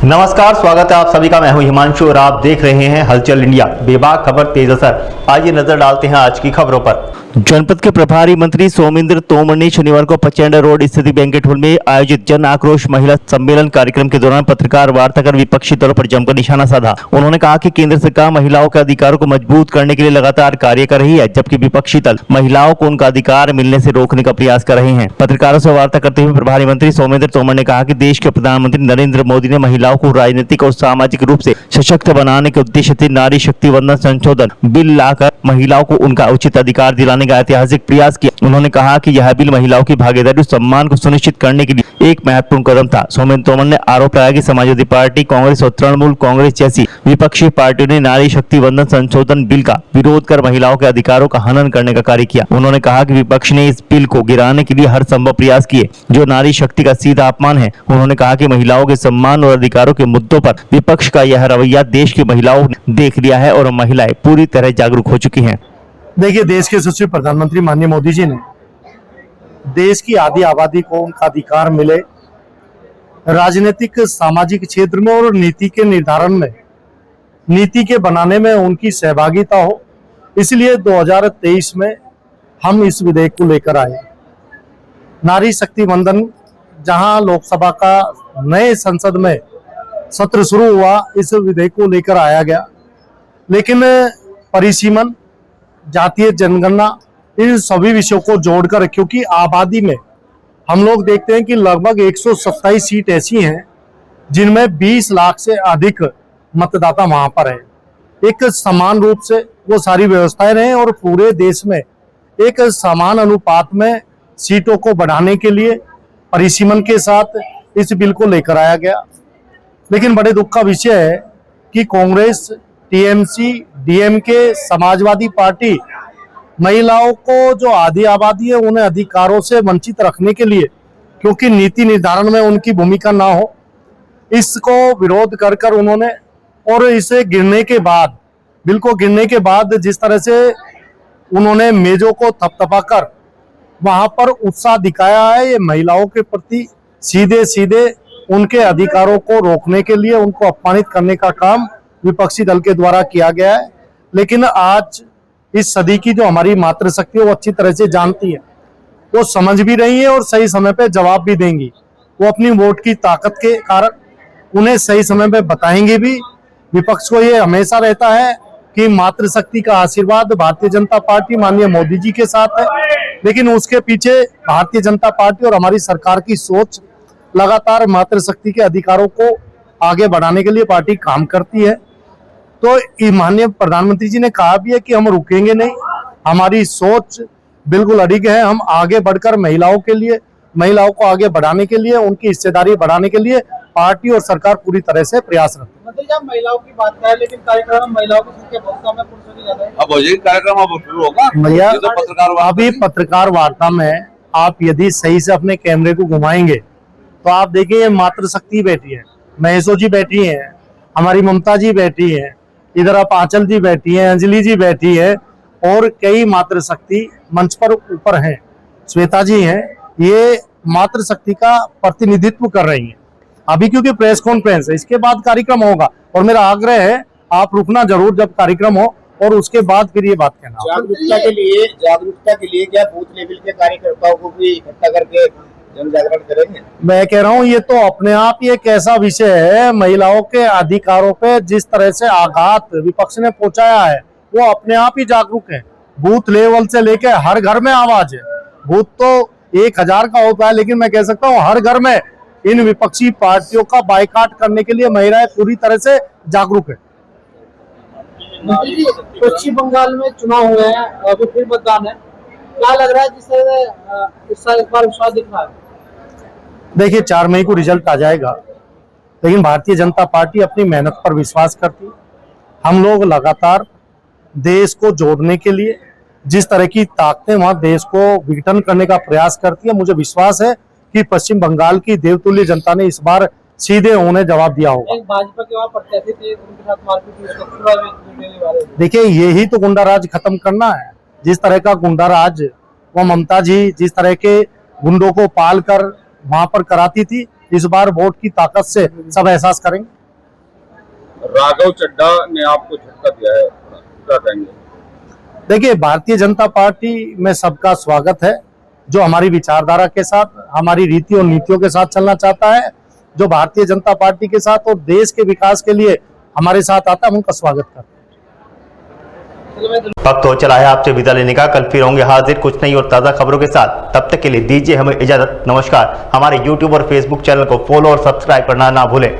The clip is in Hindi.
नमस्कार, स्वागत है आप सभी का। मैं हूं हिमांशु और आप देख रहे हैं हलचल इंडिया। बेबाक खबर तेज असर। आइए नजर डालते हैं आज की खबरों पर। जनपद के प्रभारी मंत्री सोमेंद्र तोमर ने शनिवार को पचैंडा रोड स्थित बैंकेट हॉल में आयोजित जन आक्रोश महिला सम्मेलन कार्यक्रम के दौरान पत्रकार वार्ता कर विपक्षी दलों पर जमकर निशाना साधा। उन्होंने कहा कि केंद्र सरकार महिलाओं के अधिकारों को मजबूत करने के लिए लगातार कार्य कर रही है, जबकि विपक्षी दल महिलाओं को उनका अधिकार मिलने से रोकने का प्रयास कर रहे हैं। पत्रकारों से वार्ता करते हुए प्रभारी मंत्री सोमेंद्र तोमर ने कहा कि देश के प्रधानमंत्री नरेंद्र मोदी ने महिलाओं को राजनीतिक और सामाजिक रूप से सशक्त बनाने के उद्देश्य से नारी शक्ति वंदन संशोधन बिल लाकर महिलाओं को उनका उचित अधिकार दिलाने का ऐतिहासिक प्रयास किया। उन्होंने कहा कि यह बिल महिलाओं की भागीदारी और सम्मान को सुनिश्चित करने के लिए एक महत्वपूर्ण कदम था। सोमेंद्र तोमर ने आरोप लगाया कि समाजवादी पार्टी, कांग्रेस और तृणमूल कांग्रेस जैसी विपक्षी पार्टियों ने नारी शक्ति वंदन संशोधन बिल का विरोध कर महिलाओं के अधिकारों का हनन करने का कार्य किया। उन्होंने कहा कि विपक्ष ने इस बिल को गिराने के लिए हर संभव प्रयास किए, जो नारी शक्ति का सीधा अपमान है। उन्होंने कहा कि महिलाओं के सम्मान और अधिकारों के मुद्दों पर विपक्ष का यह रवैया देश की महिलाओं ने देख लिया है और महिलाएं पूरी तरह जागरूक हो चुकी हैं। देखिए, देश के यशस्वी प्रधानमंत्री माननीय मोदी जी ने देश की आधी आबादी को उनका अधिकार मिले, राजनीतिक सामाजिक क्षेत्र में और नीति के निर्धारण में, नीति के बनाने में उनकी सहभागिता हो, इसलिए 2023 में हम इस विधेयक को लेकर आए। नारी शक्ति वंदन, जहां लोकसभा का नए संसद में सत्र शुरू हुआ, इस विधेयक को लेकर आया गया, लेकिन परिसीमन, जातीय जनगणना, इन सभी विषयों को जोड़कर, क्योंकि आबादी में हम लोग देखते हैं कि लगभग 127 सीट ऐसी हैं जिनमें 20 लाख से अधिक मतदाता वहां पर है। एक समान रूप से वो सारी व्यवस्थाएं रहें और पूरे देश में एक समान अनुपात में सीटों को बढ़ाने के लिए परिसीमन के साथ इस बिल को लेकर आया गया। लेकिन बड़े दुख का विषय है कि Congress, TMC, DMK, Samajwadi party महिलाओं को, जो आधी आबादी है, उन्हें अधिकारों से वंचित रखने के लिए, क्योंकि नीति निर्धारण में उनकी भूमिका ना हो, इसको विरोध कर कर उन्होंने, और इसे गिरने के बाद, बिल को गिरने के बाद जिस तरह से उन्होंने मेजों को थपथपाकर वहां पर उत्साह दिखाया है, ये महिलाओं के प्रति सीधे सीधे उनके अधिकारों को रोकने के लिए, उनको अपमानित करने का काम विपक्षी दल के द्वारा किया गया है। लेकिन आज इस सदी की जो हमारी मातृशक्ति है, वो अच्छी तरह से जानती है, वो समझ भी रही है और सही समय पे जवाब भी देंगी। वो अपनी वोट की ताकत के कारण उन्हें सही समय पे बताएंगे भी। विपक्ष को ये हमेशा रहता है कि मातृशक्ति का आशीर्वाद भारतीय जनता पार्टी माननीय मोदी जी के साथ है, लेकिन उसके पीछे भारतीय जनता पार्टी और हमारी सरकार की सोच, लगातार मातृशक्ति के अधिकारों को आगे बढ़ाने के लिए पार्टी काम करती है। तो माननीय प्रधानमंत्री जी ने कहा भी है कि हम रुकेंगे नहीं, हमारी सोच बिल्कुल अडिग है। हम आगे बढ़कर महिलाओं के लिए, महिलाओं को आगे बढ़ाने के लिए, उनकी हिस्सेदारी बढ़ाने के लिए पार्टी और सरकार पूरी तरह से प्रयासरत है। मतलब जब महिलाओं की बात करें, लेकिन कार्यक्रम में महिलाओं की संख्या बहुत कम है, पुरुषों की ज्यादा है। अब ये कार्यक्रम अब शुरू होगा भैया। अभी पत्रकार वार्ता में आप यदि सही से अपने कैमरे को घुमाएंगे तो आप देखिए, मातृशक्ति बैठी है, महेशो जी बैठी है, हमारी ममता जी बैठी है, इधर आप आंचल जी बैठी है, अंजलि जी बैठी है, और कई मातृशक्ति मंच पर ऊपर हैं, श्वेता जी हैं। ये मातृशक्ति का प्रतिनिधित्व कर रही हैं। अभी क्योंकि प्रेस कॉन्फ्रेंस है, इसके बाद कार्यक्रम होगा, और मेरा आग्रह है आप रुकना जरूर जब कार्यक्रम हो, और उसके बाद फिर ये बात कहना। जागरूकता के लिए क्या बूथ लेवल के कार्यकर्ताओं को भी इकट्ठा करके जन जागरण करेंगे? मैं कह रहा हूँ, ये तो अपने आप ही एक ऐसा विषय है, महिलाओं के अधिकारों पे जिस तरह से आघात विपक्ष ने पहुंचाया है, वो अपने आप ही जागरूक है। बूथ लेवल से लेके हर घर में आवाज है। बूथ तो 1000 का होता है, लेकिन मैं कह सकता हूँ हर घर में इन विपक्षी पार्टियों का बायकॉट करने के लिए महिलाएं पूरी तरह से जागरूक है। पश्चिम बंगाल में चुनाव हुए हैं, अभी फिर मतदान है, क्या लग रहा है जिससे इस बार विश्वास दिख रहा है? देखिए, 4 मई को रिजल्ट आ जाएगा, लेकिन भारतीय जनता पार्टी अपनी मेहनत पर विश्वास करती है। हम लोग लगातार देश को जोड़ने के लिए जिस तरह की ताकतें वहां देश को विघटन करने का प्रयास करती है, मुझे विश्वास है कि पश्चिम बंगाल की देवतुल्य जनता ने इस बार सीधे उन्हें जवाब दिया होगा। भाजपा के वहां प्रत्याशी थे, उनके साथ मारपीट। देखिए, यही तो गुंडा राज खत्म करना है। जिस तरह का गुंडा राज वो ममता जी जिस तरह के गुंडों को पाल कर वहां पर कराती थी, इस बार वोट की ताकत से सब एहसास करेंगे। राघव चड्ढा ने आपको झटका दिया है, क्या कहेंगे? देखिए, भारतीय जनता पार्टी में सबका स्वागत है। जो हमारी विचारधारा के साथ, हमारी रीति और नीतियों के साथ चलना चाहता है, जो भारतीय जनता पार्टी के साथ और देश के विकास के लिए हमारे साथ आता है, उनका स्वागत करते हैं। वक्त हो चला है आपसे विदा लेने का। कल फिर होंगे हाजिर कुछ नई और ताज़ा खबरों के साथ। तब तक के लिए दीजिए हमें इजाजत। नमस्कार। हमारे YouTube और Facebook चैनल को फॉलो और सब्सक्राइब करना ना भूलें।